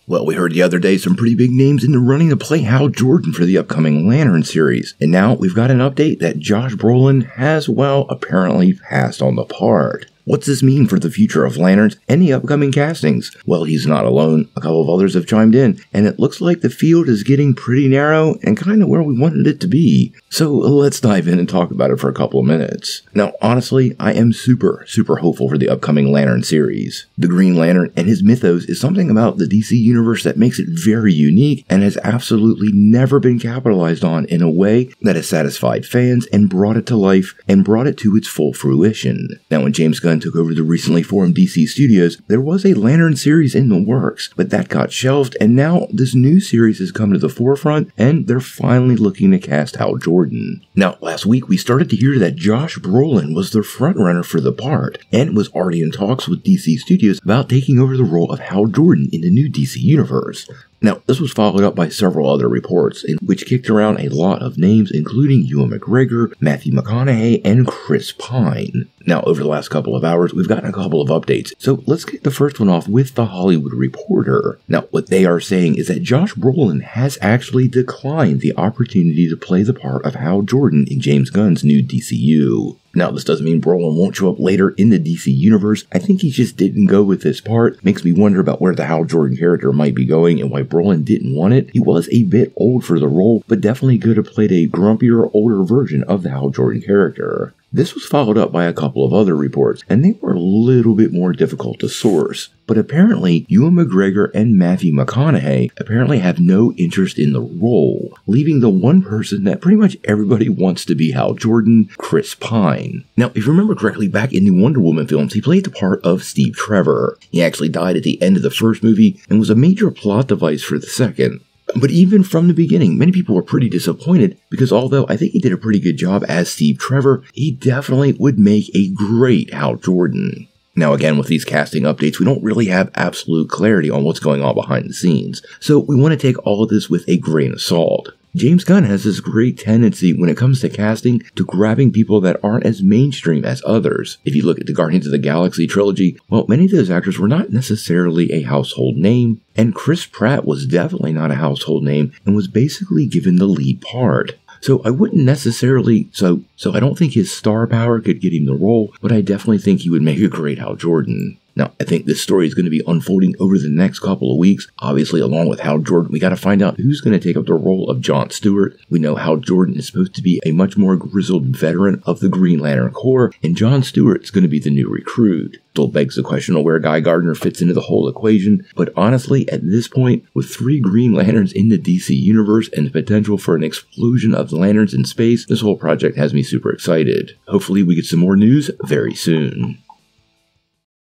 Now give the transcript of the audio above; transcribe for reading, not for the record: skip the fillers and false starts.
Well, we heard the other day some pretty big names in the running to play Hal Jordan for the upcoming Lantern series. And now we've got an update that Josh Brolin has, well, apparently passed on the part. What's this mean for the future of Lanterns and the upcoming castings? Well, he's not alone. A couple of others have chimed in, and it looks like the field is getting pretty narrow and kind of where we wanted it to be. So let's dive in and talk about it for a couple of minutes. Now, honestly, I am super hopeful for the upcoming Lantern series. The Green Lantern and his mythos is something about the DC universe that makes it very unique and has absolutely never been capitalized on in a way that has satisfied fans and brought it to life and brought it to its full fruition. Now, when James Gunn took over the recently formed DC Studios, there was a Lantern series in the works, but that got shelved, and now this new series has come to the forefront, and they're finally looking to cast Hal Jordan. Now, last week we started to hear that Josh Brolin was the frontrunner for the part, and was already in talks with DC Studios about taking over the role of Hal Jordan in the new DC Universe. Now, this was followed up by several other reports, in which kicked around a lot of names, including Ewan McGregor, Matthew McConaughey, and Chris Pine. Now, over the last couple of hours, we've gotten a couple of updates, so let's kick the first one off with The Hollywood Reporter. Now, what they are saying is that Josh Brolin has actually declined the opportunity to play the part of Hal Jordan in James Gunn's new DCU. Now, this doesn't mean Brolin won't show up later in the DC universe. I think he just didn't go with this part. Makes me wonder about where the Hal Jordan character might be going and why Brolin didn't want it. He was a bit old for the role, but definitely could have played a grumpier, older version of the Hal Jordan character. This was followed up by a couple of other reports, and they were a little bit more difficult to source. But apparently, Ewan McGregor and Matthew McConaughey apparently have no interest in the role, leaving the one person that pretty much everybody wants to be Hal Jordan, Chris Pine. Now, if you remember correctly, back in the Wonder Woman films, he played the part of Steve Trevor. He actually died at the end of the first movie and was a major plot device for the second. But even from the beginning, many people were pretty disappointed because although I think he did a pretty good job as Steve Trevor, he definitely would make a great Hal Jordan. Now again, with these casting updates, we don't really have absolute clarity on what's going on behind the scenes, so we want to take all of this with a grain of salt. James Gunn has this great tendency when it comes to casting to grabbing people that aren't as mainstream as others. If you look at the Guardians of the Galaxy trilogy, well, many of those actors were not necessarily a household name, and Chris Pratt was definitely not a household name and was basically given the lead part. So I wouldn't necessarily, so I don't think his star power could get him the role, but I definitely think he would make a great Hal Jordan. Now, I think this story is going to be unfolding over the next couple of weeks. Obviously, along with Hal Jordan, we got to find out who's going to take up the role of John Stewart. We know Hal Jordan is supposed to be a much more grizzled veteran of the Green Lantern Corps, and John Stewart's going to be the new recruit. Still begs the question of where Guy Gardner fits into the whole equation, but honestly, at this point, with 3 Green Lanterns in the DC universe and the potential for an explosion of lanterns in space, this whole project has me super excited. Hopefully, we get some more news very soon.